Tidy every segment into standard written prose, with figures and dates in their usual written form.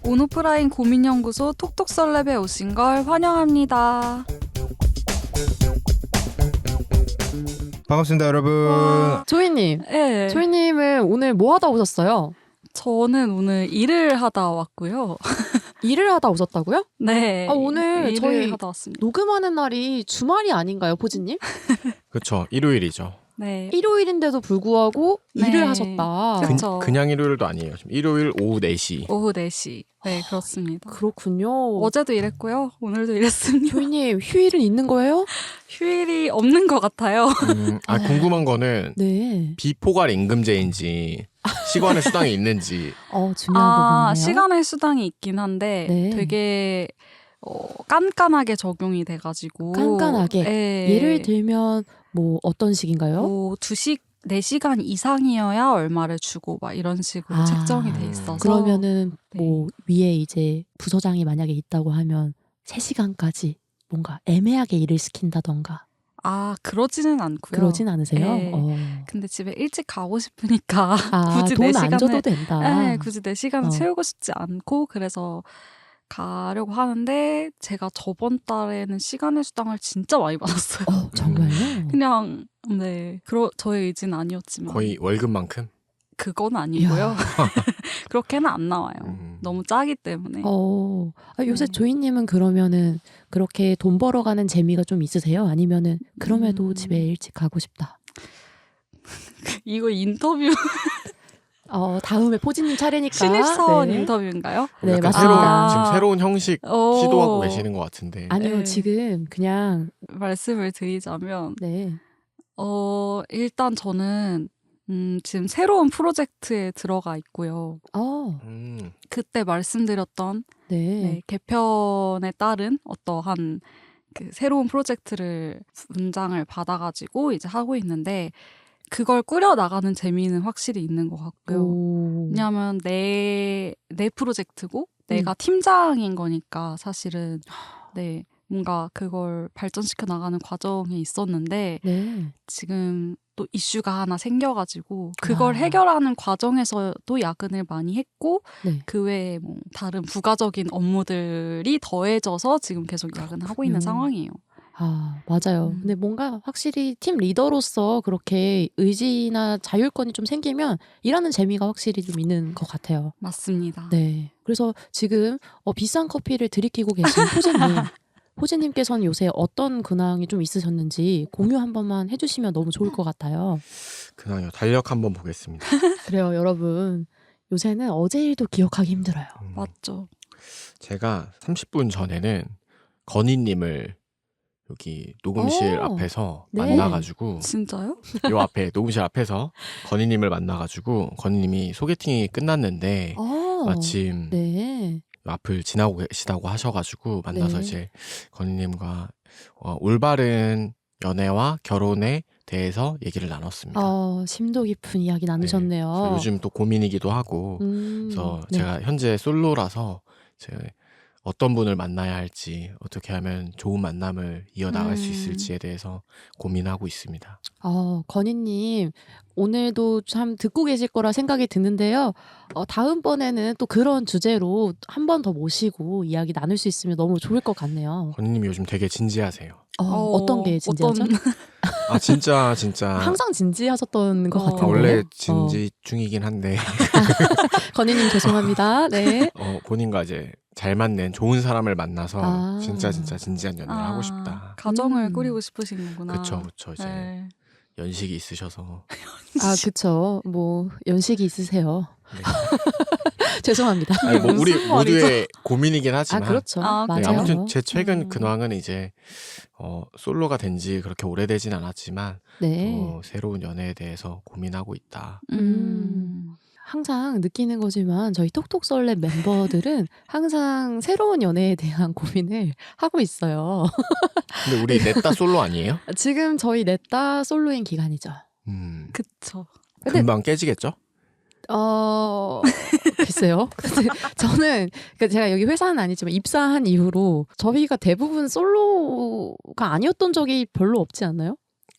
온오프라인 고민연구소 톡톡썰랩에 오신 걸 환영합니다. 반갑습니다, 여러분. 조이님, 네. 조이님은 오늘 뭐 하다 오셨어요? 저는 오늘 일을 하다 왔고요. 일을 하다 오셨다고요? 네. 오늘 일을 저희 하다 왔습니다. 녹음하는 날이 주말이 아닌가요, 포지님? 그렇죠. 일요일이죠. 네. 일요일인데도 불구하고 네. 일을 하셨다. 그쵸. 그냥 일요일도 아니에요. 지금 일요일 오후 4시. 오후 4시. 네, 그렇습니다. 그렇군요. 어제도 일했고요. 오늘도 일했습니다. 조이님, 휴일은 있는 거예요? 휴일이 없는 것 같아요. 궁금한 거는 네. 비포괄 임금제인지 시간의 수당이 있는지. 중요한 부분이네요. 시간의 수당이 있긴 한데 네. 되게 깐깐하게 적용이 돼가지고. 깐깐하게? 네. 예를 들면 뭐 어떤 식인가요? 뭐 4시간 이상이어야 얼마를 주고 막 이런 식으로 책정이 돼 있어서. 그러면은 네. 뭐 위에 이제 부서장이 만약에 있다고 하면 3시간까지 뭔가 애매하게 일을 시킨다던가 그러지는 않고요. 그러진 않으세요? 네. 근데 집에 일찍 가고 싶으니까 굳이 돈 내 안 시간을 줘도 된다. 네, 굳이 내 시간을 어. 채우고 싶지 않고 그래서 가려고 하는데 제가 저번 달에는 시간의 수당을 진짜 많이 받았어요. 정말요? 그냥 네, 저의 의지는 아니었지만 거의 월급만큼? 그건 아니고요. 그렇게는 안 나와요. 너무 짜기 때문에. 요새 네. 조이님은 그러면은 그렇게 돈 벌어가는 재미가 좀 있으세요? 아니면은 그럼에도 집에 일찍 가고 싶다. 이거 인터뷰 다음에 포지님 차례니까. 신입사원 네. 인터뷰인가요? 네, 약간 맞습니다. 지금 새로운 형식 시도하고 계시는 것 같은데. 아니요, 네. 지금 그냥 말씀을 드리자면 네. 일단 저는 지금 새로운 프로젝트에 들어가 있고요. 그때 말씀드렸던 네. 개편에 따른 어떠한 그 새로운 프로젝트를 문장을 받아가지고 이제 하고 있는데 그걸 꾸려 나가는 재미는 확실히 있는 것 같고요. 왜냐하면 내 프로젝트고 내가 팀장인 거니까 사실은 네 뭔가 그걸 발전시켜 나가는 과정에 있었는데 네. 지금 또 이슈가 하나 생겨가지고 그걸 해결하는 과정에서도 야근을 많이 했고 네. 그 외에 뭐 다른 부가적인 업무들이 더해져서 지금 계속 야근을 하고 있는 상황이에요. 맞아요. 근데 뭔가 확실히 팀 리더로서 그렇게 의지나 자율권이 좀 생기면 일하는 재미가 확실히 좀 있는 것 같아요. 맞습니다. 네. 그래서 지금 비싼 커피를 들이키고 계신 호진님께서는 요새 어떤 근황이 좀 있으셨는지 공유 한 번만 해주시면 너무 좋을 것 같아요. 그냥요. 달력 한번 보겠습니다. 그래요, 여러분. 요새는 어제 일도 기억하기 힘들어요. 맞죠. 제가 30분 전에는 건희님을 여기 녹음실 앞에서 네. 만나가지고 진짜요? 요 앞에 녹음실 앞에서 건희님을 만나가지고 건희님이 소개팅이 끝났는데 마침 네. 앞을 지나고 계시다고 하셔가지고 만나서 네. 이제 건희님과 올바른 연애와 결혼에 대해서 얘기를 나눴습니다. 심도 깊은 이야기 나누셨네요. 그래서 요즘 또 고민이기도 하고 그래서 네. 제가 현재 솔로라서 이제 어떤 분을 만나야 할지 어떻게 하면 좋은 만남을 이어나갈 수 있을지에 대해서 고민하고 있습니다. 건희님 오늘도 참 듣고 계실 거라 생각이 드는데요. 다음번에는 또 그런 주제로 한 번 더 모시고 이야기 나눌 수 있으면 너무 좋을 것 같네요. 건희님이 요즘 되게 진지하세요. 어떤 게 진지하죠? 진짜 항상 진지하셨던 것 같은데. 원래 진지 중이긴 한데 건희님 죄송합니다. 네. 본인과 이제 잘 맞는 좋은 사람을 만나서 진짜 진지한 연애를 하고 싶다. 가정을 꾸리고 싶으신 거구나. 그쵸 이제 네. 연식이 있으셔서. 그쵸. 뭐 연식이 있으세요. 네. 죄송합니다. 아니, 뭐 우리 무슨 모두의 고민이긴 하지만. 그렇죠. 아, 네, 맞아요. 아무튼 제 최근 근황은 이제 솔로가 된 지 그렇게 오래되진 않았지만 네. 또 새로운 연애에 대해서 고민하고 있다. 항상 느끼는 거지만 저희 톡톡썰랩 멤버들은 항상 새로운 연애에 대한 고민을 하고 있어요. 근데 우리 넷 다 솔로 아니에요? 지금 저희 넷다 솔로인 기간이죠. 그쵸. 근데- 금방 깨지겠죠? 글쎄요. 근데 저는 그러니까 제가 여기 회사는 아니지만 입사한 이후로 저희가 대부분 솔로가 아니었던 적이 별로 없지 않나요?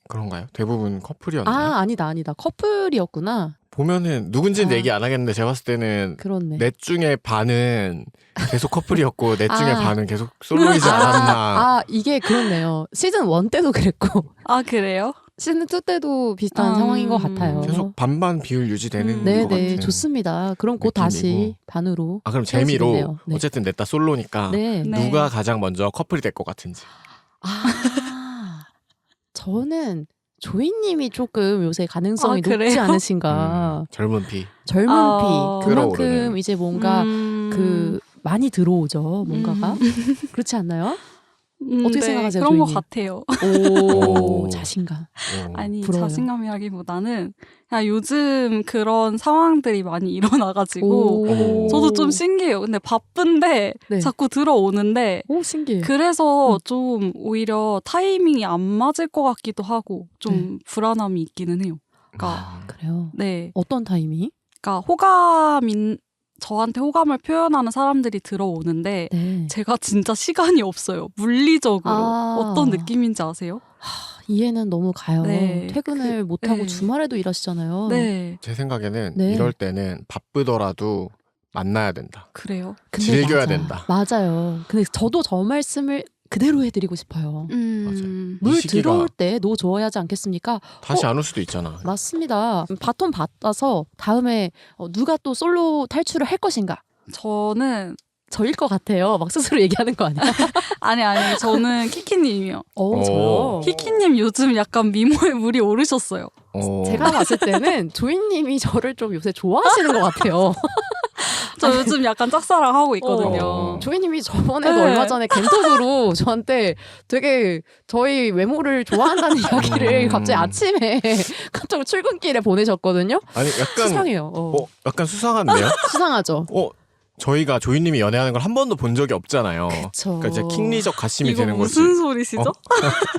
그런가요? 대부분 커플이었나요? 아, 아니다. 커플이었구나. 보면은 누군지는 아. 얘기 안 하겠는데 제가 봤을 때는 그렇네. 넷 중에 반은 계속 커플이었고 넷 중에 아. 반은 계속 솔로이지 않았나. 이게 그렇네요. 시즌 1 때도 그랬고 아 그래요? 시즌 2 때도 비슷한 상황인 것 같아요. 계속 반반 비율 유지되는 것 네네, 같은. 좋습니다. 그럼 곧 다시 느낌이고. 반으로. 아 그럼 재미로 헤어지겠네요. 네. 어쨌든 넷 다 솔로니까 네. 네. 누가 가장 먼저 커플이 될 것 같은지. 저는 조이님이 조금 요새 가능성이 아, 그래요? 높지 않으신가. 젊은 피. 젊은 아. 피. 그만큼 끌어오르는. 이제 뭔가 그 많이 들어오죠. 뭔가가. 그렇지 않나요? 어떻게 네, 생각하세요, 그런 것 조이님? 같아요. 오, 오. 자신감. 어. 아니 부러워요. 자신감이라기보다는 그냥 요즘 그런 상황들이 많이 일어나가지고 오. 저도 좀 신기해요. 근데 바쁜데 네. 자꾸 들어오는데 오, 신기해. 그래서 좀 오히려 타이밍이 안 맞을 것 같기도 하고 좀 네. 불안함이 있기는 해요. 그러니까 아. 그래요. 네, 어떤 타이밍? 그러니까 저한테 호감을 표현하는 사람들이 들어오는데 네. 제가 진짜 시간이 없어요. 물리적으로 아. 어떤 느낌인지 아세요? 이해는 너무 가요. 네. 퇴근을 못하고 네. 주말에도 일하시잖아요. 네, 제 생각에는 네. 이럴 때는 바쁘더라도 만나야 된다. 그래요. 근데 즐겨야 맞아. 된다. 맞아요. 근데 저도 저 말씀을 그대로 해드리고 싶어요. 음, 이 물 시기가 들어올 때 노 좋아야 하지 않겠습니까? 다시 안 올 수도 있잖아. 맞습니다. 바톤 받아서 다음에 누가 또 솔로 탈출을 할 것인가? 저는 저일 것 같아요. 막 스스로 얘기하는 거 아니야? 아니 저는 키키님이요. 저요. 키키님 요즘 약간 미모에 물이 오르셨어요. 제가 봤을 때는 조이님이 저를 좀 요새 좋아하시는 것 같아요. 저 요즘 약간 짝사랑하고 있거든요. 어. 조이님이 저번에도 네. 얼마 전에 겐톡으로 저한테 되게 저희 외모를 좋아한다는 이야기를 갑자기 아침에 갑자기 출근길에 보내셨거든요. 아니 약간 수상해요. 약간 수상한데요? 수상하죠. 저희가 조이님이 연애하는 걸 한 번도 본 적이 없잖아요. 그쵸. 그러니까 이제 킹리적 가심이 이거 되는 거지. 무슨 소리시죠?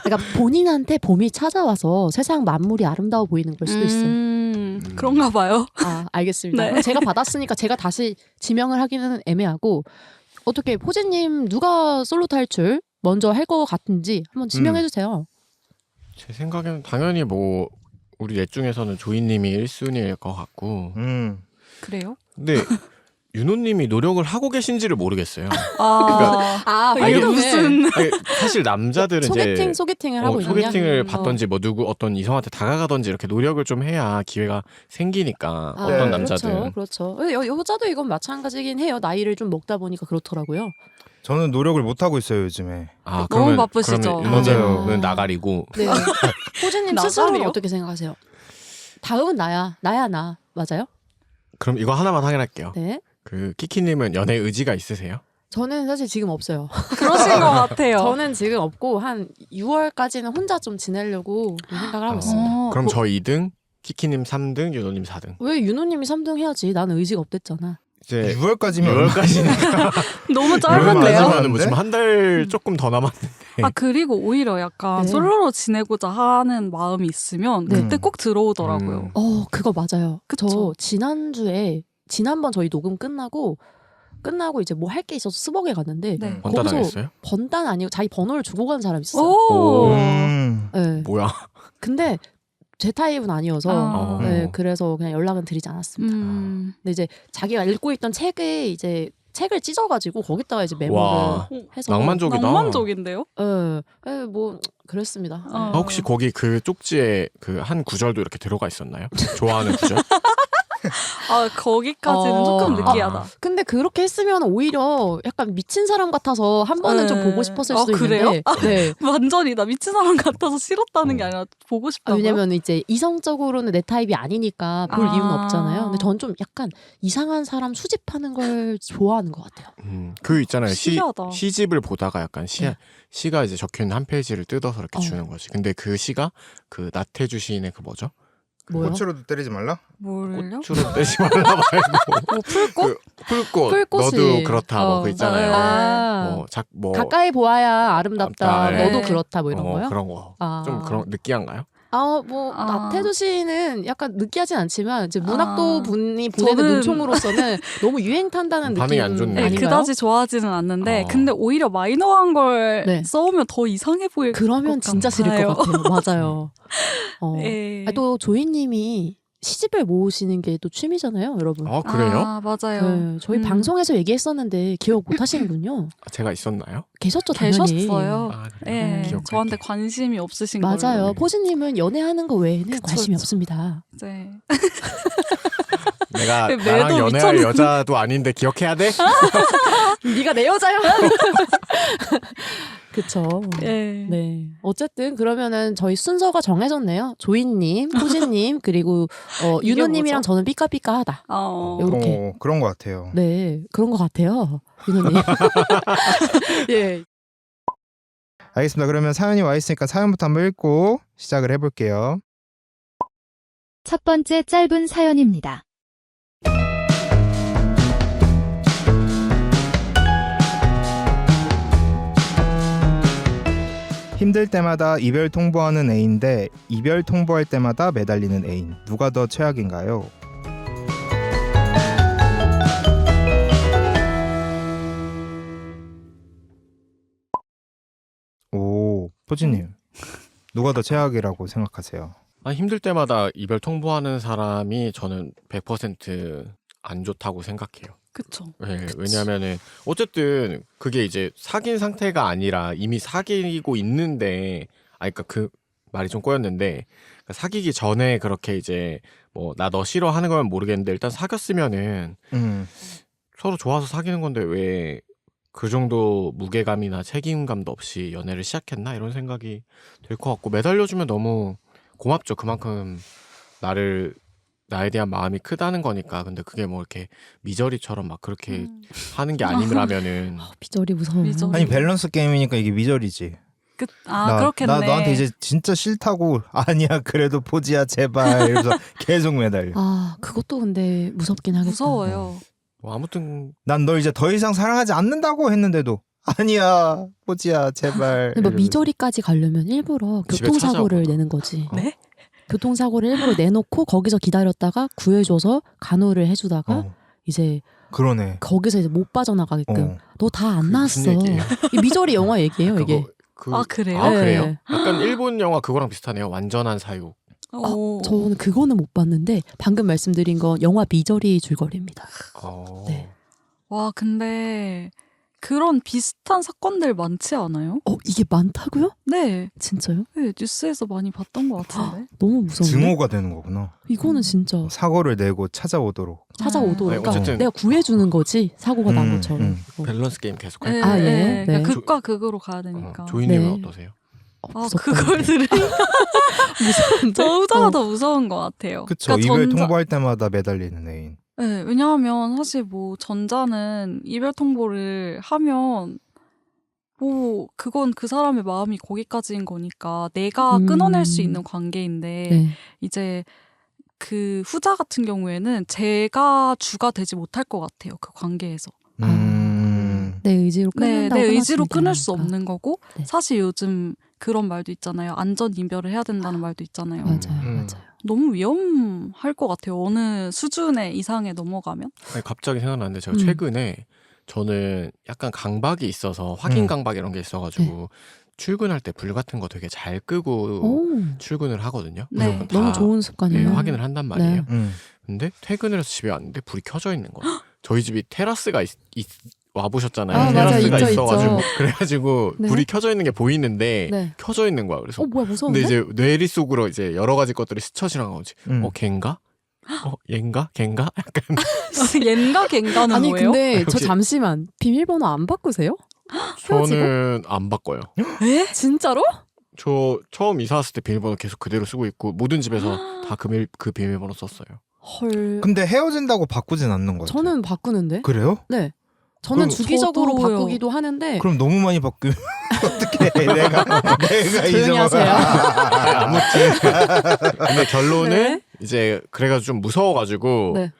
그러니까 본인한테 봄이 찾아와서 세상 만물이 아름다워 보이는 걸 수도 있어요. 그런가 봐요. 아, 알겠습니다. 네. 그럼 제가 받았으니까 제가 다시 지명을 하기는 애매하고 어떻게 포제님 누가 솔로 탈출 먼저 할 것 같은지 한번 지명해 주세요. 제 생각에는 당연히 뭐 우리 넷 중에서는 조이님이 1순위일 것 같고. 그래요? 근데 윤호님이 노력을 하고 계신지를 모르겠어요. 아, 이게 이게 무슨 아니, 사실 남자들은 이제 소개팅을 하고 있냐? 소개팅을 받던지 뭐 누구 어떤 이성한테 다가가던지 이렇게 노력을 좀 해야 기회가 생기니까 어떤 남자들은 그렇죠. 여자도 이건 마찬가지긴 해요. 나이를 좀 먹다 보니까 그렇더라고요. 저는 노력을 못 하고 있어요 요즘에. 아, 너무 그러면 바쁘시죠? 윤호님은 맞아요. 나가리고 네. 호진님 나가리요? 스스로는 어떻게 생각하세요? 다음은 나야 나 맞아요? 그럼 이거 하나만 확인할게요. 네. 그 키키님은 연애 의지가 있으세요? 저는 사실 지금 없어요. 그러신 것 같아요. 저는 지금 없고 한 6월까지는 혼자 좀 지내려고 생각을 하고 있습니다. 그럼 저 2등, 키키님 3등, 윤호님 4등. 왜 윤호님이 3등 해야지? 나는 의지가 없댔잖아. 이제 6월까지면 6월까지니까 너무 짧은데요? 짧은데요? 뭐 지금 한 달 조금 더 남았는데. 아 그리고 오히려 약간 네. 솔로로 지내고자 하는 마음이 있으면 네. 그때 꼭 들어오더라고요. 그거 맞아요. 그쵸? 저 지난번 저희 녹음 끝나고 이제 뭐 할 게 있어서 스벅에 갔는데 네. 번다 거기서 당했어요? 번단 아니고 자기 번호를 주고 간 사람이 있었어요. 오. 네. 뭐야? 근데 제 타입은 아니어서 아. 네, 그래서 그냥 연락은 드리지 않았습니다. 근데 이제 자기가 읽고 있던 책에 이제 책을 찢어가지고 거기다가 이제 메모를 와, 해서 낭만적이다. 낭만적인데요? 뭐 그랬습니다. 어. 아, 혹시 거기 그 쪽지에 그 한 구절도 이렇게 들어가 있었나요? 좋아하는 구절? 아 거기까지는 조금 느끼하다. 근데 그렇게 했으면 오히려 약간 미친 사람 같아서 한 번은 좀 네. 보고 싶었을 수도 그래요? 있는데 네. 완전히 나 미친 사람 같아서 싫었다는 게 아니라 보고 싶다고요? 왜냐면 이제 이성적으로는 내 타입이 아니니까 볼 아. 이유는 없잖아요. 근데 전 좀 약간 이상한 사람 수집하는 걸 좋아하는 것 같아요. 그 있잖아요. 신기하다. 시집을 보다가 약간 네. 시가 이제 적혀있는 한 페이지를 뜯어서 이렇게 어. 주는 거지. 근데 그 시가 그 나태주 시인의 그 뭐죠? 뭐요? 꽃으로도 때리지 말라? 뭘요? 꽃으로 떼지 말라 말고 뭐 풀꽃? 풀꽃 풀꽃이. 너도 그렇다 뭐 그 있잖아요. 아. 뭐 가까이 보아야 아름답다. 네. 너도 그렇다 뭐 이런 거요? 그런 거. 아. 좀 그런 느끼한가요? 나태주 씨는 약간 느끼하진 않지만 이제 문학도 분이 보내는 저는- 눈총으로서는 너무 유행 탄다는 느낌 반응이 안 좋네. 네, 아닌가요? 그다지 좋아하지는 않는데 어. 근데 오히려 마이너한 걸 네. 써오면 더 이상해 보일 그러면 것 진짜 싫을 같아요. 것 같아요. 맞아요. 예. 또 조이님이 시집을 모으시는 게 또 취미잖아요, 여러분. 아 그래요? 아, 맞아요. 네, 저희 방송에서 얘기했었는데 기억 못 하시는군요. 제가 있었나요? 계셨죠, 당연히. 계셨어요. 아, 그래요? 예, 기억할게요. 저한테 관심이 없으신 맞아요. 걸로. 포지님은 연애하는 거 외에는 그쵸, 관심이 그쵸. 없습니다. 이제 내가 매도 나랑 연애할 미쳤는데. 여자도 아닌데 기억해야 돼? 네가 내 여자야. 그쵸. 예. 네. 어쨌든 그러면은 저희 순서가 정해졌네요. 조이님, 포지님 그리고 이게 윤호님이랑 뭐죠? 저는 삐까삐까하다. 요렇게. 그런 것 같아요. 네, 그런 것 같아요, 윤호님. 예. 알겠습니다. 그러면 사연이 와 있으니까 사연부터 한번 읽고 시작을 해볼게요. 첫 번째 짧은 사연입니다. 힘들 때마다 이별 통보하는 애인데 이별 통보할 때마다 매달리는 애인. 누가 더 최악인가요? 오, 포지님. 누가 더 최악이라고 생각하세요? 힘들 때마다 이별 통보하는 사람이 저는 100%안 좋다고 생각해요. 그쵸. 네, 왜냐하면은 어쨌든 그게 이제 사귄 상태가 아니라 이미 사귀고 있는데, 그러니까 그 말이 좀 꼬였는데, 그러니까 사귀기 전에 그렇게 이제 뭐 나 너 싫어하는 건 모르겠는데 일단 사귀었으면은 서로 좋아서 사귀는 건데 왜 그 정도 무게감이나 책임감도 없이 연애를 시작했나 이런 생각이 들 것 같고, 매달려주면 너무 고맙죠. 그만큼 나에 대한 마음이 크다는 거니까. 근데 그게 뭐 이렇게 미저리처럼 막 그렇게 하는 게 아니라면은 비절이 무서워. 미저리. 아니 밸런스 게임이니까 이게 미절이지. 그렇겠네. 나 너한테 이제 진짜 싫다고 아니야 그래도 포지야 제발 이러면서 계속 매달려. 그것도 근데 무섭긴 하겠다. 무서워요. 뭐 아무튼 난 널 이제 더 이상 사랑하지 않는다고 했는데도 아니야 포지야 제발. 근데 뭐 이러면서. 미저리까지 가려면 일부러 집에 교통사고를 찾아오거나. 내는 거지. 네? 교통사고를 일부러 내놓고 거기서 기다렸다가 구해줘서 간호를 해주다가 이제 그러네. 거기서 이제 못 빠져나가게끔. 너 다 안 그게 나왔어. 무슨 얘기예요? 이 미저리 영화 얘기예요, 이게. 그래요? 그래요? 네. 약간 일본 영화 그거랑 비슷하네요. 완전한 사육. 저는 그거는 못 봤는데 방금 말씀드린 건 영화 미저리 줄거리입니다. 네. 와, 근데 그런 비슷한 사건들 많지 않아요? 이게 많다고요? 네. 진짜요? 네, 뉴스에서 많이 봤던 것 같은데. 너무 무서운데? 증오가 되는 거구나. 이거는 진짜 사고를 내고 찾아오도록. 찾아오도록. 아니, 그러니까 어쨌든 내가 구해주는 거지 사고가 난 것처럼. 밸런스 게임 계속 네, 할까요? 예. 네. 그러니까 극과 극으로 가야 되니까. 조이님은 네. 어떠세요? 그걸 들으니까 무서운데? 저보다 더 무서운 것 같아요. 그쵸. 그러니까 이별 통보할 때마다 매달리는 애인. 네, 왜냐하면 사실 뭐 전자는 이별 통보를 하면 뭐 그건 그 사람의 마음이 거기까지인 거니까 내가 끊어낼 수 있는 관계인데 네. 이제 그 후자 같은 경우에는 제가 주가 되지 못할 것 같아요. 그 관계에서. 내 의지로 네, 끊는다고 내 의지로 끊어지는 게 끊을 수 아니니까. 없는 거고 네. 사실 요즘 그런 말도 있잖아요. 안전 이별을 해야 된다는 말도 있잖아요. 맞아요, 음. 맞아요. 너무 위험할 것 같아요. 어느 수준의 이상에 넘어가면. 아니, 갑자기 생각났는데 제가 최근에 저는 약간 강박이 있어서 확인 강박 이런 게 있어가지고 출근할 때 불 같은 거 되게 잘 끄고 오, 출근을 하거든요. 네. 무조건 다 너무 좋은 습관이에요. 확인을 한단 말이에요. 네. 근데 퇴근을 해서 집에 왔는데 불이 켜져 있는 거예요. 저희 집이 테라스가 와보셨잖아요. 아, 맞아. 테라스가 있죠, 있어가지고 있죠. 그래가지고 네. 불이 켜져 있는 게 보이는데 네. 켜져 있는 거야. 그래서 뭐야 무서운데? 근데 이제 뇌리 속으로 이제 여러 가지 것들이 스쳐 지나간 거지. 걔인가? 얘인가? 걔인가? 약간 얜가 걘가는 아니 뭐예요? 근데 저 혹시- 잠시만 비밀번호 안 바꾸세요? 저는 안 바꿔요. 에? 진짜로? 저 처음 이사 왔을 때 비밀번호 계속 그대로 쓰고 있고 모든 집에서 다 그 비밀번호 썼어요. 헐. 근데 헤어진다고 바꾸진 않는 거예요. 저는 바꾸는데. 그래요? 네. 저는 그럼 주기적으로 저도요. 바꾸기도 하는데. 그럼 너무 많이 바꾸면 어떻게 내가 조용히 하세요. 아무튼 근데 결론은 네. 이제 그래가지고 좀 무서워가지고 네.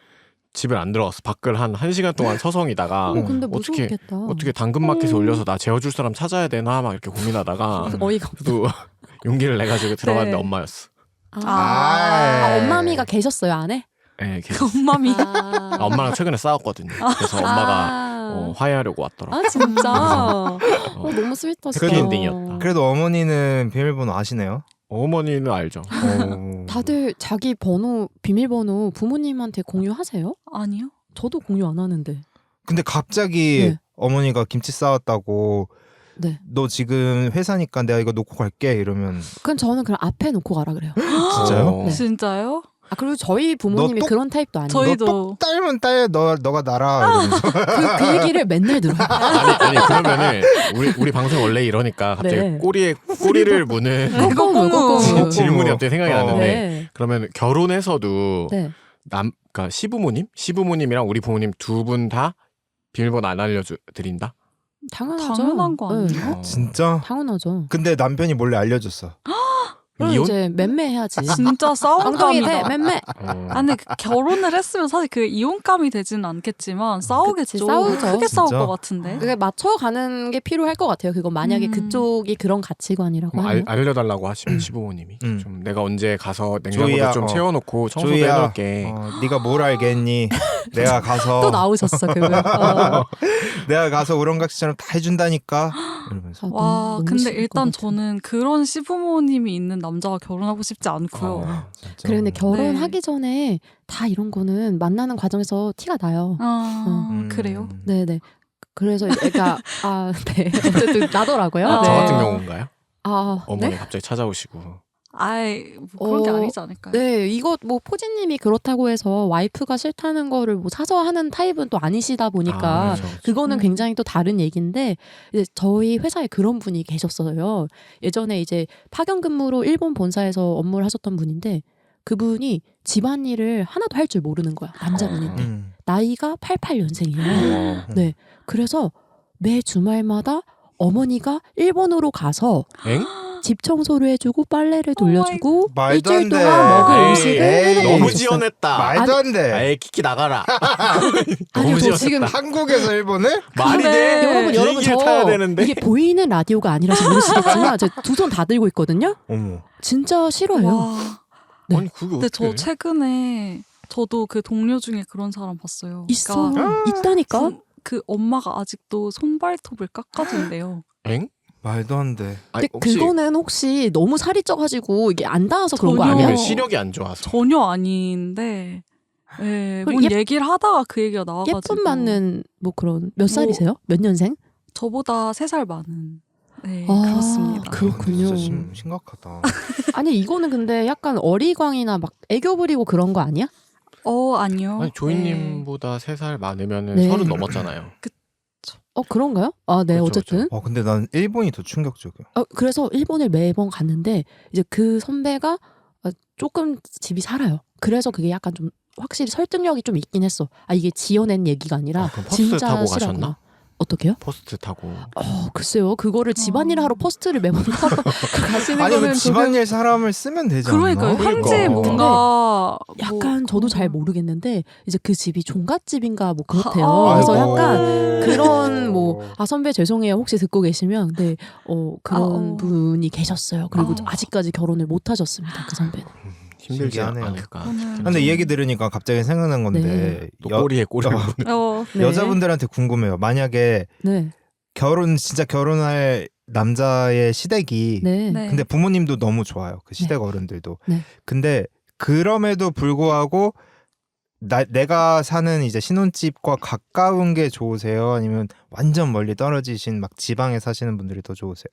집을 안 들어갔어. 밖을 한 1시간 동안 서성이다가 근데 어떻게 무서웠겠다. 어떻게 당근마켓에 올려서 나 재워줄 사람 찾아야 되나 막 이렇게 고민하다가 어이가 없어. 또 용기를 내가지고 들어갔는데 네. 엄마였어. 엄마미가 계셨어요 안에? 네, 계속. 엄마미. 엄마랑 최근에 싸웠거든요. 그래서 엄마가 화해하려고 왔더라고. 아 진짜. 너무 스윗하시다. 해피엔딩이었다. 그래도 어머니는 비밀번호 아시네요? 어머니는 알죠. 다들 자기 번호 비밀번호 부모님한테 공유하세요? 아니요. 저도 공유 안 하는데. 근데 갑자기 네. 어머니가 김치 싸왔다고 네. 너 지금 회사니까 내가 이거 놓고 갈게 이러면 그럼 저는 그럼 앞에 놓고 가라 그래요. 진짜요? 네. 진짜요? 그리고 저희 부모님이 너 똑- 그런 타입도 아니에요. 저희도. 너 닮은 딸 너가 나라 이러면서 그 얘기를 맨날 들어요. 아니 그러면은 우리 방송 원래 이러니까 갑자기 네. 꼬리를 무는 꼬꼬무. 질문이 갑자기 생각이 났는데 네. 그러면 결혼해서도 네. 그러니까 시부모님이랑 우리 부모님 두 분 다 비밀번호 안 알려드린다? 당연하죠. 당연한 거 네. 아니에요? 진짜? 당연하죠. 근데 남편이 몰래 알려줬어. 그럼 이혼? 이제 맴매해야지. 진짜 엉덩이 대 싸움감이다. 맴매. 아니 결혼을 했으면 사실 그 이혼감이 되지는 않겠지만 싸우겠죠. 그치, 싸우죠. 크게 싸울 진짜? 것 같은데. 그게 맞춰가는 게 필요할 것 같아요. 그건 만약에 음. 그쪽이 그런 가치관이라고 그럼 하면. 알려달라고 하시면 시부모님이 좀 내가 언제 가서 냉장고도 조이야, 좀 채워놓고 청소도 조이야, 해놓을게. 네가 뭘 알겠니? 내가 가서 또 나오셨어 그분. 내가 가서 우렁각시처럼 다 해준다니까. 이러면서. 와, 근데 일단 저는 그런 시부모님이 있는 남자와 결혼하고 싶지 않고요. 진짜. 그래 근데 결혼하기 네. 전에 다 이런 거는 만나는 과정에서 티가 나요. 그래요? 네네. 그래서 애가 네 어쨌든 나더라고요. 아, 저 네. 같은 경우인가요? 네? 어머니 갑자기 찾아오시고 아이, 뭐 그런 게 아니지 않을까요? 네, 이거 뭐 포지님이 그렇다고 해서 와이프가 싫다는 거를 뭐 사서 하는 타입은 또 아니시다 보니까 그렇죠. 그거는 음. 굉장히 또 다른 얘기인데 이제 저희 회사에 그런 분이 계셨어요. 예전에 이제 파견 근무로 일본 본사에서 업무를 하셨던 분인데 그분이 집안일을 하나도 할 줄 모르는 거야. 남자분인데 나이가 88년생이에요. 네, 그래서 매 주말마다 어머니가 일본으로 가서 엥? 집 청소를 해주고 빨래를 돌려주고 말도 일주일 안 돼. 동안 먹을 에이, 음식을 에이, 해놓고 너무 오셨어요. 지원했다. 말도 안 돼. 아예 키키 나가라. 아니요, 너무 저 지원했다. 지금 한국에서 일본을? 말이 근데 돼. 여러분 비행기를 타야 되는데. 이게 보이는 라디오가 아니라서 모르시겠지만 제 두 손 다 들고 있거든요. 어머. 진짜 싫어요. 와, 네. 아니 그게 근데 어떻게? 저 최근에 저도 그 동료 중에 그런 사람 봤어요. 있어. 그러니까 있다니까. 그 엄마가 아직도 손발톱을 깎아준대요. 엥? 말도 안 돼. 근데 아니, 혹시 그거는 혹시 너무 살이 쪄가지고 이게 안 닿아서 그런 거 전혀. 아니야? 아니면 시력이 안 좋아서. 전혀 아닌데, 예, 그리고 뭔 얘기를 하다가 그 얘기가 나와가지고 예쁨 받는 뭐 그런 몇 살이세요? 몇 년생? 저보다 3살 많은. 네, 아, 그렇습니다. 그렇군요. 진짜 심각하다. 아니 이거는 근데 약간 어리광이나 막 애교 부리고 그런 거 아니야? 아니요. 아니 조이님보다 3살 많으면은 네. 30 넘었잖아요. 그런가요? 아, 네, 그렇죠, 어쨌든. 근데 난 일본이 더 충격적이야. 그래서 일본을 매번 갔는데 이제 그 선배가 조금 집이 살아요. 그래서 그게 약간 좀 확실히 설득력이 좀 있긴 했어. 이게 지어낸 얘기가 아니라 그럼 퍼스트 진짜 타고 싫어하구나. 가셨나? 어떻게요? 포스트 타고. 글쎄요. 그거를 집안일 하러 포스트를 매번 타러 가시는 아니 거는 그 집안일 사람을 쓰면 되지 그러니까요. 않나? 현지 그러니까. 뭔가 약간 뭐 저도 그런 잘 거. 모르겠는데 이제 그 집이 종갓집인가 뭐 그렇대요. 아, 그래서 아이고. 약간 그런 뭐 선배 죄송해요. 혹시 듣고 계시면 네 그런 분이 계셨어요. 그리고 아직까지 결혼을 못 하셨습니다. 그 선배는. 힘들지 신기하네요. 않을까. 저는 근데 이 얘기 들으니까 갑자기 생각난 건데 또 꼬리에 꼬리를 무는. 네. 여자분들한테 궁금해요. 만약에 네. 진짜 결혼할 남자의 시댁이 네. 네. 근데 부모님도 너무 좋아요. 그 시댁 어른들도. 네. 근데 그럼에도 불구하고 내가 사는 이제 신혼집과 가까운 게 좋으세요? 아니면 완전 멀리 떨어지신 막 지방에 사시는 분들이 더 좋으세요?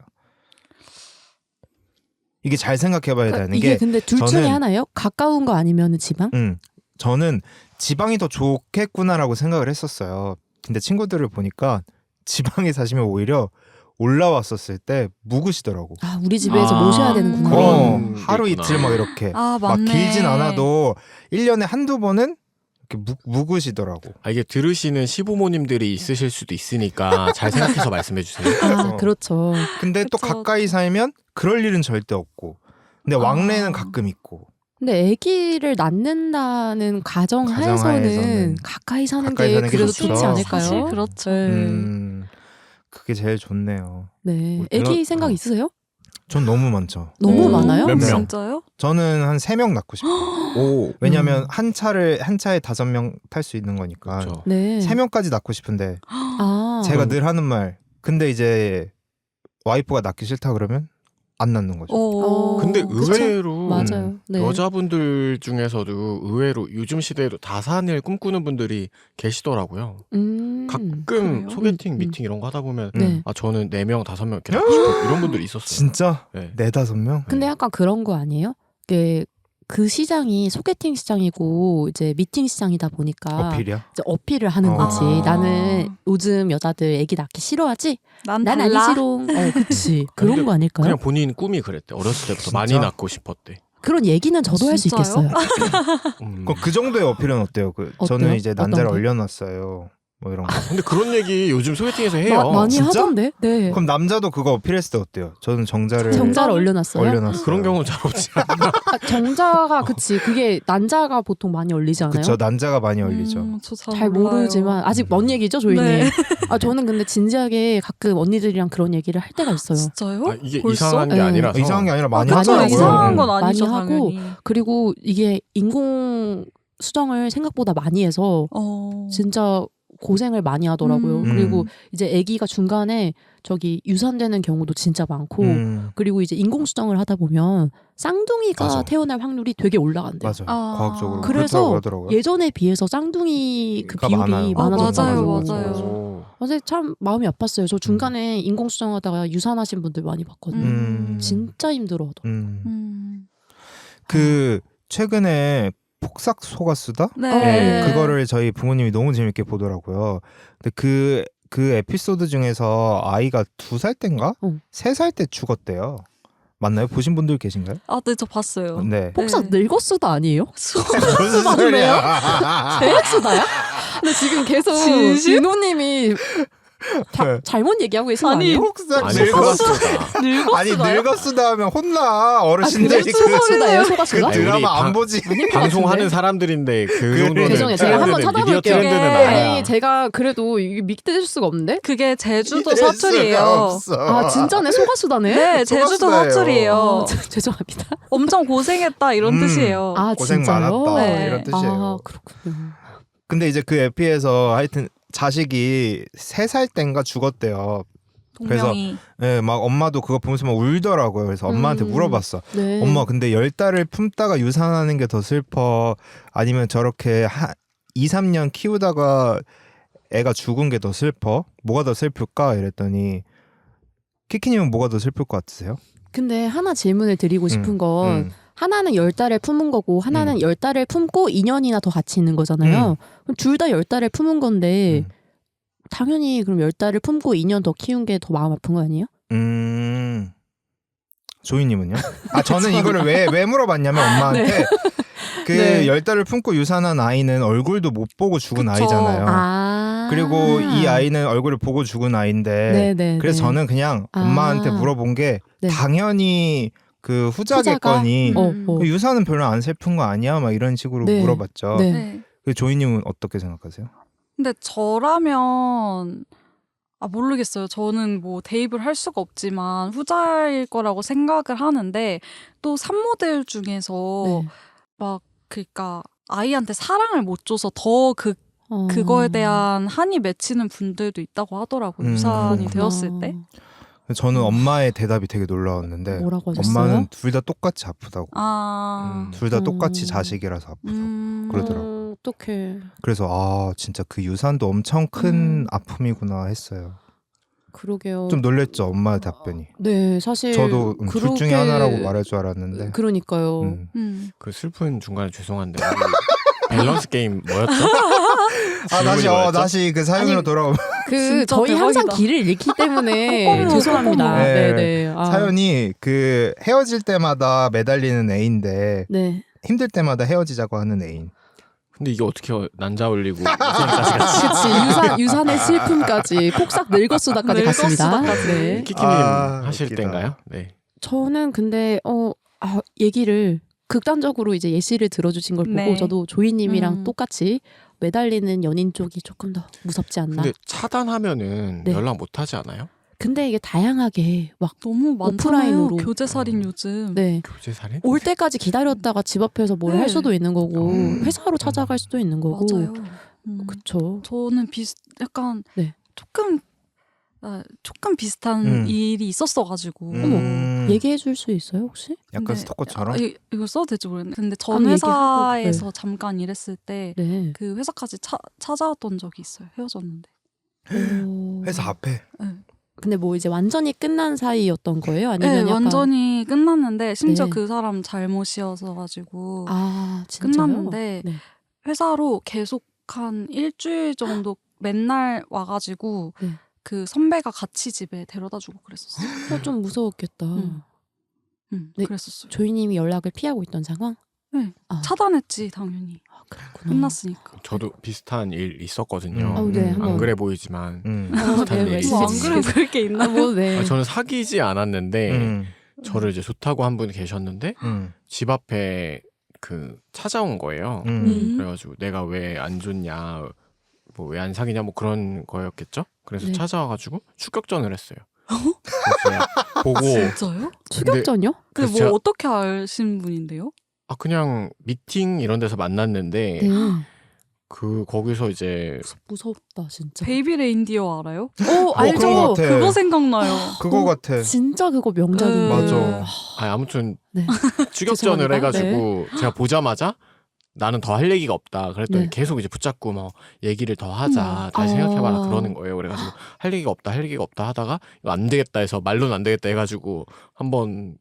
이게 잘 생각해봐야 되는 이게 게 근데 둘 중에 저는- 하나예요? 가까운 거 아니면 지방? 저는 지방이 더 좋겠구나라고 생각을 했었어요. 근데 친구들을 보니까 지방에 사시면 오히려 올라왔었을 때 묵으시더라고. 우리 집에서 아, 모셔야 되는구나. 그런 게 하루 있구나. 이틀 막 이렇게 막 막 길진 않아도 1년에 한두 번은 이렇게 묵으시더라고. 이게 들으시는 시부모님들이 있으실 수도 있으니까 잘 생각해서 말씀해 주세요. 그렇죠. 근데 또 그쵸. 가까이 살면 그럴 일은 절대 없고. 근데 왕래는 가끔 있고. 근데 아기를 낳는다는 가정하에서는 가정하에서는 가까이 사는 가까이 게 사는 게 그래도 좋죠. 좋지 않을까요? 사실 그렇죠. 네. 그게 제일 좋네요. 네. 뭐 아기 그런- 생각 있으세요? 전 너무 많죠. 너무 오, 많아요? 몇 명? 진짜요? 저는 한 3명 낳고 싶어요. 오, 왜냐면 한 차에 5명 탈 수 있는 거니까. 그렇죠. 네. 3명까지 낳고 싶은데 아. 제가 늘 하는 말. 근데 이제 와이프가 낳기 싫다 그러면 안 낳는 거죠. 어, 근데 그쵸? 의외로 맞아요. 네. 여자분들 중에서도 의외로 요즘 시대에도 다산을 꿈꾸는 분들이 계시더라고요. 가끔 그래요? 소개팅, 음. 미팅 이런 거 하다 보면 네. 아 저는 4명, 5명 이렇게 낳고 싶어 이런 분들이 있었어요. 진짜? 네. 4-5명? 근데 약간 그런 거 아니에요? 그 시장이 소개팅 시장이고 이제 미팅 시장이다 보니까 어필이야? 이제 어필을 하는 거지. 아. 나는 요즘 여자들 애기 낳기 싫어하지? 난 난 달라. 아니지롱. 그치. 그런 근데 거 아닐까요? 그냥 본인 꿈이 그랬대. 어렸을 때부터 진짜? 많이 낳고 싶었대. 그런 얘기는 저도 할 수 진짜요? 있겠어요. 그럼 그 정도의 어필은 어때요? 저는 어때요? 이제 어떤 난자를 게? 올려놨어요. 뭐 이런 거. 근데 그런 얘기 요즘 소개팅에서 해요. 많이 진짜? 하던데? 네. 그럼 남자도 그거 어필했을 때 어때요? 저는 정자를 정자를 올려놨어요? 올려놨어요. 그런 경우는 잘 없지 않나. 정자가 그치. 그게 난자가 보통 많이 올리지 않아요? 그쵸, 난자가 많이 올리죠. 잘 모르지만 아직 먼 얘기죠, 조이님. 네. 저는 근데 진지하게 가끔 언니들이랑 그런 얘기를 할 때가 있어요. 진짜요? 아, 이게 벌써? 이상한 게 네. 아니라서. 이상한 게 아니라 많이 많이 하더라고요. 하죠. 이상한 건 많이 아니죠, 하고, 당연히. 그리고 이게 인공 수정을 생각보다 많이 해서 진짜 고생을 많이 하더라고요. 음. 그리고 이제 아기가 중간에 저기 유산되는 경우도 진짜 많고 그리고 이제 인공 수정을 하다 보면 쌍둥이가 맞아. 태어날 확률이 되게 올라간대요. 맞아요. 아. 과학적으로 그래서 그렇다고 하더라고요. 예전에 비해서 쌍둥이 그 가 비율이 많아요. 많아졌다고. 맞아요, 맞아요. 오. 사실 참 마음이 아팠어요. 저 중간에 인공 수정하다가 유산하신 분들 많이 봤거든요. 진짜 힘들어하더라고요. 그 최근에 폭삭 속았수다? 네. 그거를 저희 부모님이 너무 재밌게 보더라고요. 근데 그 에피소드 중에서 아이가 2살 땐가? 3살 때 죽었대요. 맞나요? 보신 분들 계신가요? 네, 저 봤어요. 네. 폭삭 늙었수다 아니에요? 무슨 소리야? 제약수다야? 근데 지금 계속 진심? 윤호님이 잘못 얘기하고 계신 거 아니, 아니에요? 폭삭 아니 늙었어. 늙었다. 아니 늙었수다 하면 혼나 어르신들이 그래? 소가수다예요? 소가수다? 아니, 우리 드라마 안 방- 보지. 방송하는 사람들인데 그 정도는 죄송해요. 제가 한번 트렌드는, 찾아볼게요. 미디어 트렌드는 네. 알아야. 아니 제가 그래도 이게 믿을 수가 없는데? 그게 제주도 믿을 수가 사투리예요. 없어. 아 진짜네 소가수다네? 네, 제주도 소가수다예요. 사투리예요. 죄송합니다. 엄청 고생했다 이런 뜻이에요. 아 고생 진짜요? 많았다 네. 이런 뜻이에요. 아 그렇군요. 근데 이제 그 에피에서 하여튼 자식이 3살 땐가 죽었대요. 동명이. 네, 막 엄마도 그거 보면서 막 울더라고요. 그래서 엄마한테 물어봤어. 네. 엄마 근데 10달을 품다가 유산하는 게 더 슬퍼? 아니면 저렇게 2, 3년 키우다가 애가 죽은 게 더 슬퍼? 뭐가 더 슬플까? 이랬더니 키키님은 뭐가 더 슬플 것 같으세요? 근데 하나 질문을 드리고 싶은 건 하나는 10달을 품은 거고 하나는 10달을 품고 2년이나 더 같이 있는 거잖아요. 그럼 둘 다 10달을 품은 건데 당연히 그럼 10달을 품고 2년 더 키운 게 더 마음 아픈 거 아니에요? 조이님은요? 아 저는 이거를 왜 물어봤냐면 엄마한테 그 네. 10달을 품고 유산한 아이는 얼굴도 못 보고 죽은 그쵸. 아이잖아요. 아. 그리고 이 아이는 얼굴을 보고 죽은 아이인데 네네. 그래서 저는 그냥 엄마한테 물어본 게 네. 당연히 그 후자겠거니 그 유산은 별로 안 슬픈 거 아니야? 막 이런 식으로 네. 물어봤죠. 네. 네. 그 조이님은 어떻게 생각하세요? 근데 저라면 모르겠어요. 저는 뭐 대입을 할 수가 없지만 후자일 거라고 생각을 하는데 또 산모들 중에서 네. 막 그러니까 아이한테 사랑을 못 줘서 더 그거에 대한 한이 맺히는 분들도 있다고 하더라고요. 유산이 그렇구나. 되었을 때. 저는 엄마의 대답이 되게 놀라웠는데 뭐라고 하셨어요? 엄마는 둘 다 똑같이 아프다고. 아. 둘 다 똑같이 자식이라서 아프다고 그러더라고요. 어떡해. 그래서 진짜 그 유산도 엄청 큰 아픔이구나 했어요. 그러게요. 좀 놀랬죠 엄마의 답변이. 네, 사실 저도 둘 중에 그렇게- 하나라고 말할 줄 알았는데. 그러니까요. 그 슬픈 중간에 죄송한데 밸런스 게임 뭐였죠? 다시 뭐였죠? 다시 그 사연으로 아니, 돌아오면 진짜 저희 항상 대박이다. 길을 잃기 때문에 어머, 죄송합니다. 어머. 네, 네. 네. 사연이 그 헤어질 때마다 매달리는 애인데 네. 힘들 때마다 헤어지자고 하는 애인. 근데 이게 어떻게 난자 올리고 유산까지 같이 그치 유산의 슬픔까지 폭삭 늙었수다까지 갔습니다. 늙었수다까지. 네. 키키님 하실 웃기다. 때인가요? 네. 저는 근데 얘기를 극단적으로 이제 예시를 들어주신 걸 보고 네. 저도 조이님이랑 음. 똑같이 매달리는 연인 쪽이 조금 더 무섭지 않나. 근데 차단하면은 네. 연락 못 하지 않아요? 근데 이게 다양하게 막 너무 많잖아요. 오프라인으로. 교제살인 요즘. 네. 교제살인? 올 때까지 기다렸다가 집 앞에서 뭘 네. 할 수도 있는 거고 음. 회사로 찾아갈 수도 있는 거고. 맞아요. 그쵸. 저는 약간 네. 조금 비슷한 일이 있었어가지고. 어머, 얘기해 줄 수 있어요 혹시? 약간 근데- 스토커처럼. 이거 써도 될지 모르겠는데 근데 전 아니, 얘기하고, 회사에서 잠깐 일했을 때 그 네. 회사까지 찾아왔던 적이 있어요. 헤어졌는데. 오. 회사 앞에. 네. 근데 뭐 이제 완전히 끝난 사이였던 거예요? 아니면 네, 약간 완전히 끝났는데 심지어 네. 그 사람 잘못이어서 가지고 아 진짜요? 끝났는데 네. 회사로 계속 한 일주일 정도 맨날 와가지고 네. 그 선배가 같이 집에 데려다주고 그랬었어요. 좀 무서웠겠다. 네. 그랬었어요. 조이님이 연락을 피하고 있던 상황? 네, 아, 차단했지 당연히. 그렇구나. 끝났으니까. 저도 비슷한 일 있었거든요. 네, 음. 한번. 안 그래 보이지만 네, 일이 말씀해 뭐 안 주시죠. 그래도 그럴 게 아, 있나? 뭐, 네. 아, 저는 사귀지 않았는데 음. 저를 이제 좋다고 한 분이 계셨는데 집 앞에 그 찾아온 거예요. 그래가지고 내가 왜 안 좋냐, 뭐 왜 안 사귀냐, 뭐 그런 거였겠죠. 그래서 네. 찾아와가지고 추격전을 했어요. 그래서 보고 진짜요? 추격전이요? 근데 그래서 뭐 제가 어떻게 아신 분인데요? 그냥 미팅 이런 데서 만났는데 네. 그 거기서 이제 무섭다 진짜. 베이비 레인디어 알아요? 오 알죠. 그런 것 같아. 그거 생각나요. 그거 같아. 진짜 그거 명작인데. 맞아. 아무튼 네. 추격전을 죄송합니다. 해가지고 제가 보자마자 나는 더 할 얘기가 없다. 그랬더니 네. 계속 이제 붙잡고 뭐 얘기를 더 하자. 다시 아. 생각해봐라 그러는 거예요. 그래가지고 할 얘기가 없다, 할 얘기가 없다 하다가 이거 안 되겠다 해서 말로는 안 되겠다 해가지고 한번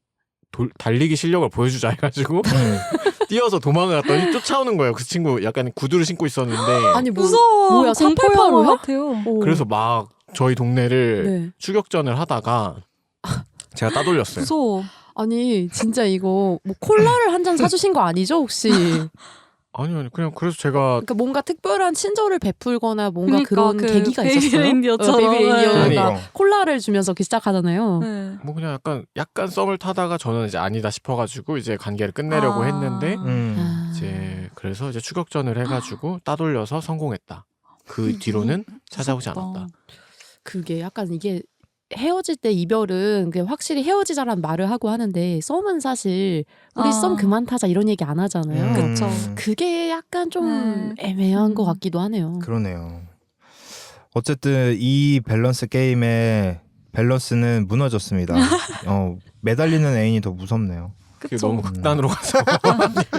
달리기 실력을 보여주자 해가지고 뛰어서 도망을 갔더니 쫓아오는 거예요. 그 친구 약간 구두를 신고 있었는데 아니 뭐 무서워. 뭐야, 공포 영화 488 야? 같아요. 오. 그래서 막 저희 동네를 네. 추격전을 하다가 제가 따돌렸어요. 무서워. 아니 진짜 이거 뭐 콜라를 한 잔 사주신 거 아니죠 혹시? 아니 그냥 그래서 제가 그러니까 뭔가 특별한 친절을 베풀거나 뭔가 그러니까 그런 그 계기가 베이비 있었어요. 레인디어처럼. 베이비 레인디어가 네. 콜라를 주면서 시작하잖아요. 네. 뭐 그냥 약간 썸을 타다가 저는 이제 아니다 싶어가지고 이제 관계를 끝내려고 했는데 아. 이제 그래서 이제 추격전을 해가지고 따돌려서 성공했다. 그 뒤로는 찾아오지 무섭다. 않았다. 그게 약간 이게 헤어질 때 이별은 그냥 확실히 헤어지자란 말을 하고 하는데 썸은 사실 우리 아. 썸 그만 타자 이런 얘기 안 하잖아요. 그쵸. 그게 약간 좀 네. 애매한 것 같기도 하네요. 그러네요. 어쨌든 이 밸런스 게임의 밸런스는 무너졌습니다. 매달리는 애인이 더 무섭네요. 그게 그쵸. 너무 극단으로 가서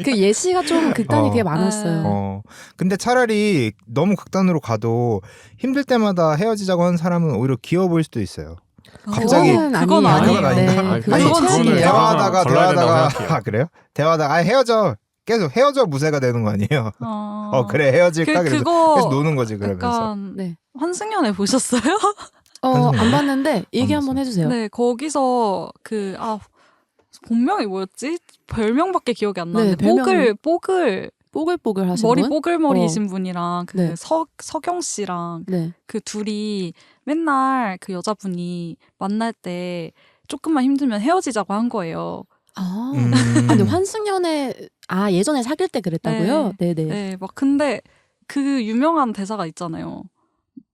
그 예시가 좀 극단이 어. 되게 많았어요. 네. 근데 차라리 너무 극단으로 가도 힘들 때마다 헤어지자고 하는 사람은 오히려 귀여워 보일 수도 있어요. 갑자기- 아니에요. 그건 아니에요. 그건 아닌가? 네, 아니, 그건 그건 최악이에요. 진짜 대화하다가 걸러야 된다고 생각해요. 그래요? 대화하다가 헤어져. 계속 헤어져 무쇠가 되는 거 아니에요? 그래 헤어질까? 그래서 그거 계속 노는 거지 그러면서. 약간 네. 환승연애 보셨어요? 안 봤는데 얘기 안 한번 해주세요. 네, 거기서 본명이 뭐였지? 별명밖에 기억이 안 나는데 네, 별명이- 뽀글뽀글 하신 머리 분? 뽀글머리이신 분이랑 그 네. 서경 씨랑 네. 그 둘이 맨날 그 여자분이 만날 때 조금만 힘들면 헤어지자고 한 거예요. 아, 음. 근데 환승연애 예전에 사귈 때 그랬다고요? 네네. 네, 막 근데 그 유명한 대사가 있잖아요.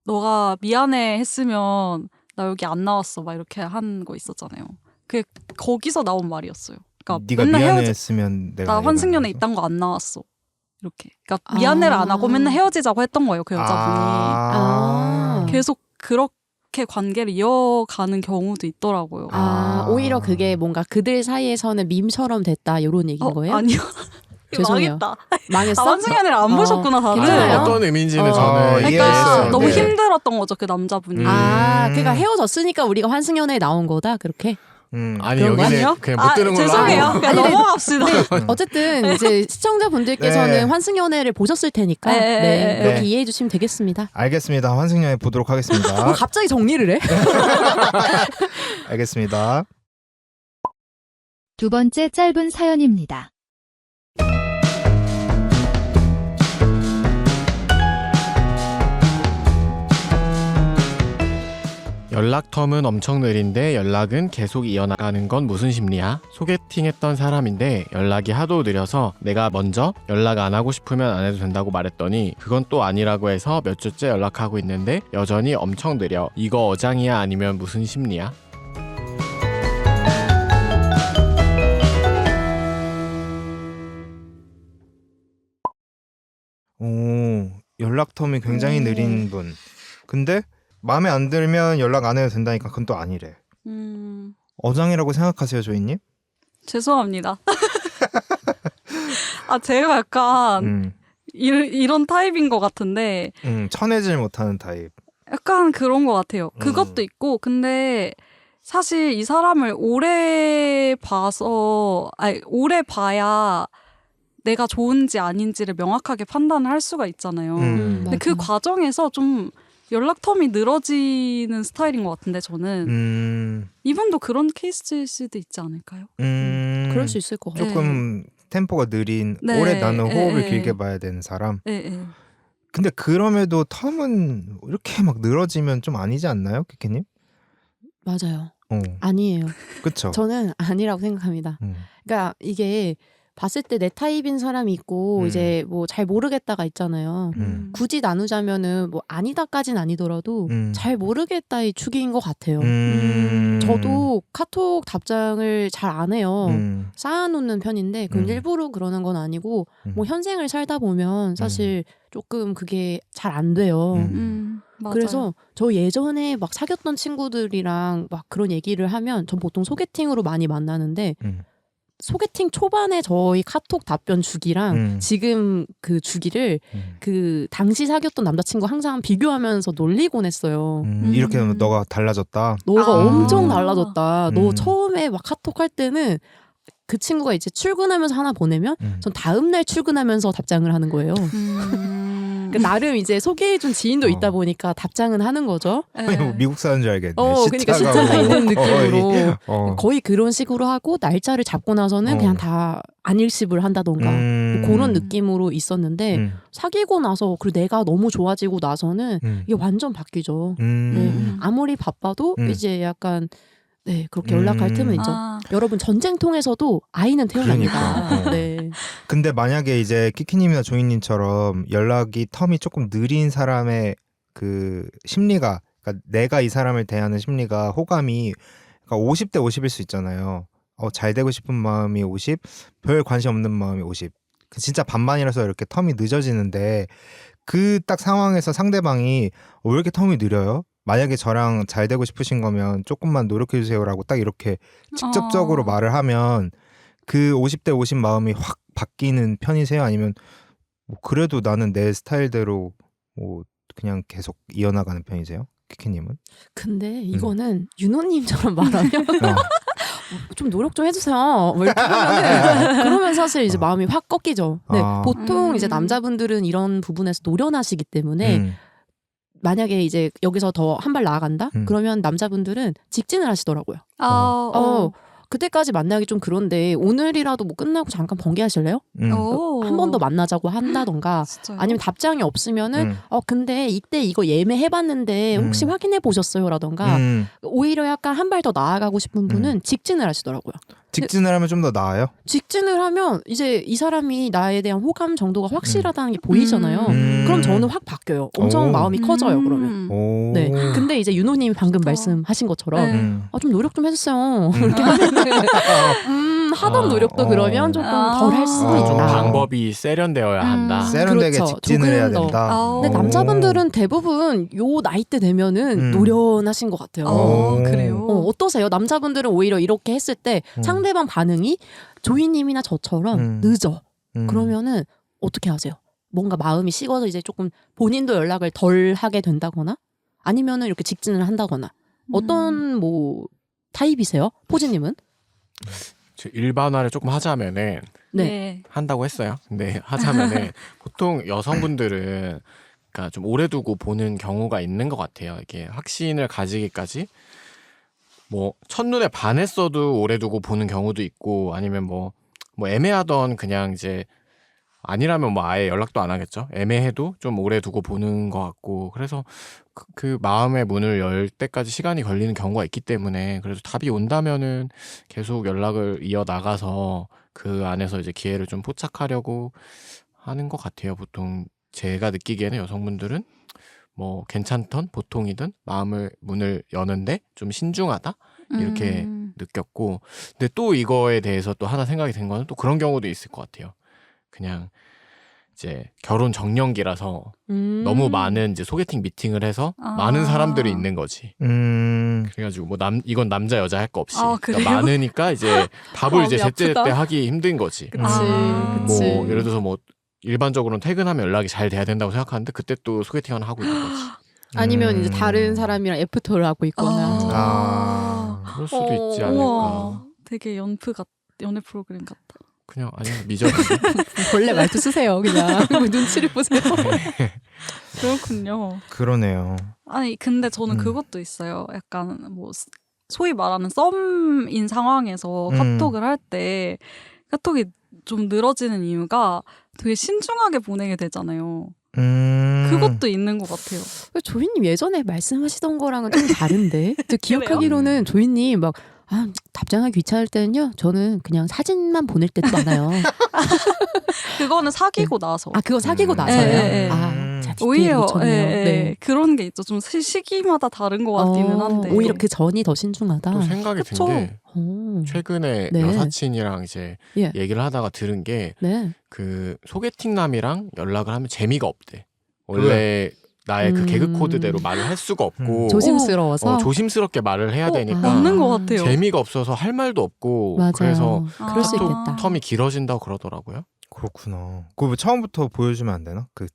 너가 미안해 했으면 나 여기 안 나왔어. 막 이렇게 한 거 있었잖아요. 그게 거기서 나온 말이었어요. 그러니까 네가 맨날 미안했으면 내가 나 환승연애 이거 이딴 거 안 나왔어. 이렇게. 그러니까 미안해를 안 하고 맨날 헤어지자고 했던 거예요. 그 여자분이. 아. 계속 그렇게 관계를 이어가는 경우도 있더라고요. 오히려 그게 뭔가 그들 사이에서는 밈처럼 됐다 이런 얘기인 거예요? 아니요. 죄송해요. 망했다. 망했어? 환승연애를 안 보셨구나 다들. 괜찮아요? 어떤 의미인지는 어. 저는 그러니까 이해했어요. 너무 네. 힘들었던 거죠 그 남자분이. 그러니까 헤어졌으니까 우리가 환승연애에 나온 거다 그렇게. 아니 그런 거 여기는 아니요? 그냥 못 들은 걸로 죄송해요. 하고. 그냥 아니, 넘어갑시다. 어쨌든 이제 시청자분들께서는 네. 환승연애를 보셨을 테니까 네. 그렇게 네. 이해해 주시면 되겠습니다. 알겠습니다. 환승연애 보도록 하겠습니다. 갑자기 정리를 해? 알겠습니다. 두 번째 짧은 사연입니다. 연락 텀은 엄청 느린데 연락은 계속 이어나가는 건 무슨 심리야? 소개팅했던 사람인데 연락이 하도 느려서 내가 먼저 연락 안 하고 싶으면 안 해도 된다고 말했더니 그건 또 아니라고 해서 몇 주째 연락하고 있는데 여전히 엄청 느려. 이거 어장이야 아니면 무슨 심리야? 오, 연락 텀이 굉장히 느린 분. 근데 마음에 안 들면 연락 안 해도 된다니까 그건 또 아니래. 어장이라고 생각하세요, 조이님? 죄송합니다. 아, 제가 약간 이런 타입인 것 같은데 쳐내질 못하는 타입. 약간 그런 것 같아요. 그것도 있고 근데 사실 이 사람을 오래 봐야 내가 좋은지 아닌지를 명확하게 판단을 할 수가 있잖아요. 근데 그 과정에서 좀 연락 텀이 늘어지는 스타일인 것 같은데 저는 이분도 그런 케이스일 수도 있지 않을까요? 그럴 수 있을 것 같아요. 조금 템포가 느린 네. 오래 나는 호흡을 네. 길게 봐야 되는 사람. 네. 근데 그럼에도 텀은 이렇게 막 늘어지면 좀 아니지 않나요, 키키님? 맞아요. 어, 아니에요. 그쵸. 저는 아니라고 생각합니다. 그러니까 이게 봤을 때 내 타입인 사람이 있고 이제 뭐 잘 모르겠다가 있잖아요. 굳이 나누자면은 뭐 아니다까진 아니더라도 잘 모르겠다의 축인 것 같아요. 저도 카톡 답장을 잘 안 해요. 쌓아놓는 편인데 그건 일부러 그러는 건 아니고 뭐 현생을 살다 보면 사실 조금 그게 잘 안 돼요. 맞아요. 그래서 저 예전에 막 사귀었던 친구들이랑 막 그런 얘기를 하면 전 보통 소개팅으로 많이 만나는데 소개팅 초반에 저희 카톡 답변 주기랑 지금 그 주기를 그 당시 사귀었던 남자친구 항상 비교하면서 놀리곤 했어요. 이렇게 하면 너가 달라졌다. 너가 아. 엄청 달라졌다. 너 음. 처음에 막 카톡 할 때는 그 친구가 이제 출근하면서 하나 보내면 전 다음날 출근하면서 답장을 하는 거예요. 그러니까 나름 이제 소개해준 지인도 있다 보니까 답장은 하는 거죠. 아니, 뭐 미국 사는 줄 알겠네. 그러니까 시차가 있는 느낌으로 어. 거의 그런 식으로 하고 날짜를 잡고 나서는 그냥 다 안일십을 한다던가 뭐 그런 느낌으로 있었는데 사귀고 나서 그리고 내가 너무 좋아지고 나서는 이게 완전 바뀌죠. 네. 아무리 바빠도 이제 약간 네 그렇게 연락할 틈은 있죠. 여러분 전쟁통에서도 아이는 태어납니다. 그러니까. 네. 근데 만약에 이제 키키님이나 조이님처럼 연락이 텀이 조금 느린 사람의 그 심리가, 그러니까 내가 이 사람을 대하는 심리가 호감이 그러니까 50대 50일 수 있잖아요. 잘 되고 싶은 마음이 50, 별 관심 없는 마음이 50. 진짜 반반이라서 이렇게 텀이 늦어지는데 그 딱 상황에서 상대방이 왜 이렇게 텀이 느려요? 만약에 저랑 잘 되고 싶으신 거면 조금만 노력해 주세요라고 딱 이렇게 직접적으로 말을 하면 그 50대 50 마음이 확 바뀌는 편이세요? 아니면 뭐 그래도 나는 내 스타일대로 뭐 그냥 계속 이어나가는 편이세요? 키키님은? 근데 이거는 윤호님처럼 말하면 좀 노력 좀 해주세요. 뭐 이렇게 그러면 사실 이제 마음이 확 꺾이죠. 네, 보통 이제 남자분들은 이런 부분에서 노련하시기 때문에 만약에 이제 여기서 더 한 발 나아간다? 그러면 남자분들은 직진을 하시더라고요. 그때까지 만나기 좀 그런데 오늘이라도 뭐 끝나고 잠깐 번개하실래요? 한 번 더 만나자고 한다던가 진짜요? 아니면 답장이 없으면은 근데 이때 이거 예매해봤는데 혹시 확인해 보셨어요? 라던가 오히려 약간 한 발 더 나아가고 싶은 분은 직진을 하시더라고요. 직진을 하면 좀 더 나아요? 직진을 하면 이제 이 사람이 나에 대한 호감 정도가 확실하다는 게 보이잖아요. 그럼 저는 확 바뀌어요. 엄청 오. 마음이 커져요. 그러면. 오. 네. 근데 이제 윤호님이 방금 진짜. 말씀하신 것처럼 네. 좀 노력 좀 해주세요. 이렇게 하면은 하던 노력도 그러면 조금 덜 할 수도 아, 있다. 좀 방법이 세련되어야 한다. 세련되게 그렇죠. 직진을 조금 해야 더. 된다. 근데 남자분들은 대부분 요 나이 때 되면은 노련하신 것 같아요. 그래요. 어떠세요? 남자분들은 오히려 이렇게 했을 때 상대방 반응이 조이님이나 저처럼 늦어. 그러면은 어떻게 하세요? 뭔가 마음이 식어서 이제 조금 본인도 연락을 덜 하게 된다거나 아니면은 이렇게 직진을 한다거나 어떤 뭐 타입이세요? 포지님은? 일반화를 조금 하자면은 네. 한다고 했어요. 근데 하자면은 보통 여성분들은 그러니까 좀 오래 두고 보는 경우가 있는 것 같아요. 이게 확신을 가지기까지 뭐 첫눈에 반했어도 오래 두고 보는 경우도 있고 아니면 뭐 애매하던 그냥 이제 아니라면 뭐 아예 연락도 안 하겠죠. 애매해도 좀 오래 두고 보는 것 같고 그래서 그 마음의 문을 열 때까지 시간이 걸리는 경우가 있기 때문에 그래도 답이 온다면은 계속 연락을 이어나가서 그 안에서 이제 기회를 좀 포착하려고 하는 것 같아요. 보통 제가 느끼기에는 여성분들은 뭐 괜찮던 보통이든 마음을 문을 여는데 좀 신중하다 이렇게 느꼈고 근데 또 이거에 대해서 또 하나 생각이 든 거는 또 그런 경우도 있을 것 같아요. 그냥 이제 결혼 정년기라서 너무 많은 이제 소개팅 미팅을 해서 많은 사람들이 있는 거지. 그래가지고 뭐 이건 남자 여자 할 거 없이 그러니까 많으니까 이제 답을 이제 제때 때 하기 힘든 거지. 그치. 뭐 예를 들어서 뭐 일반적으로는 퇴근하면 연락이 잘 돼야 된다고 생각하는데 그때 또 소개팅 하나 하고 있는 거지. 아니면 이제 다른 사람이랑 애프터를 하고 있거나. 그럴 수도 있지 않을까. 우와, 되게 연애 프로그램 같다. 그냥 아니야 미적. 원래 말투 쓰세요. 그냥 눈치를 보세요. 그렇군요. 그러네요. 아니 근데 저는 그것도 있어요. 약간 뭐 소위 말하는 썸인 상황에서 카톡을 할 때 카톡이 좀 늘어지는 이유가 되게 신중하게 보내게 되잖아요. 그것도 있는 것 같아요. 조이님 예전에 말씀하시던 거랑은 좀 다른데 저 기억하기로는 조이님 막 답장하기 귀찮을 때는요 저는 그냥 사진만 보낼 때도 많아요. 그거는 사귀고 나서. 그거 사귀고 나서요? 네. 제가 오히려 네. 그런 게 있죠. 좀 시기마다 다른 것 같기는 한데. 오히려 그 전이 더 신중하다. 또 생각이 든 게 최근에 네. 여사친이랑 이제 얘기를 하다가 들은 게 그 소개팅남이랑 연락을 하면 재미가 없대. 원래 나의 그 개그 코드대로 말을 할 수가 없고 조심스러워서 조심스럽게 말을 해야 되니까 맞는 것 같아요. 재미가 없어서 할 말도 없고 맞아요. 그래서 그럴 수 있겠다. 텀이 길어진다고 그러더라고요. 그렇구나. 그거 처음부터 보여주면 안 되나? 그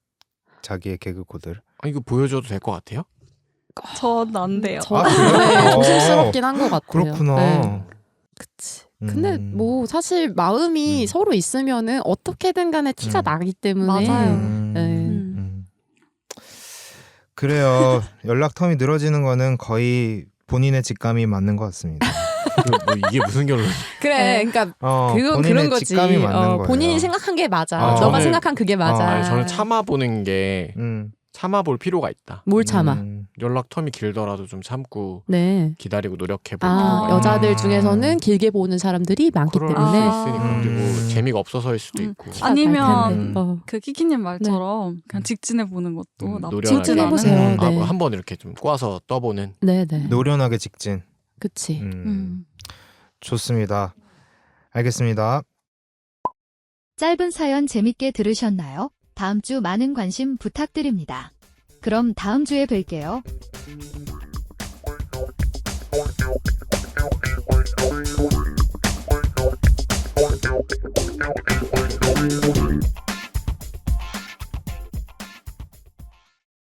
자기의 개그 코드를. 이거 보여줘도 될 것 같아요? 전 안 돼요. 그래요? 조심스럽긴 한 것 같아요. 그렇구나. 네. 그치. 근데 뭐 사실 마음이 서로 있으면은 어떻게든 간에 티가 나기 때문에 맞아요. 그래요. 연락 텀이 늘어지는 거는 거의 본인의 직감이 맞는 것 같습니다. 뭐 이게 무슨 결론? 그래, 그러니까 그건 그런 거지. 직감이 맞는 거예요. 본인이 생각한 게 맞아. 너가 저는- 생각한 그게 맞아. 아니, 저는 참아보는 게 참아볼 필요가 있다. 뭘 참아? 연락 텀이 길더라도 좀 참고 네. 기다리고 노력해볼 필요가 있다. 여자들 중에서는 길게 보는 사람들이 많기 그럴 때문에 수 있으니까 그리고 재미가 없어서일 수도 있고 아니면 그 키키님 말처럼 그냥 직진해 보는 것도 나쁘지 직진해보세요. 않은. 네. 한번 이렇게 좀 꼬아서 떠보는. 네네. 노련하게 직진. 그치. 좋습니다. 알겠습니다. 짧은 사연 재밌게 들으셨나요? 다음 주 많은 관심 부탁드립니다. 그럼 다음 주에 뵐게요.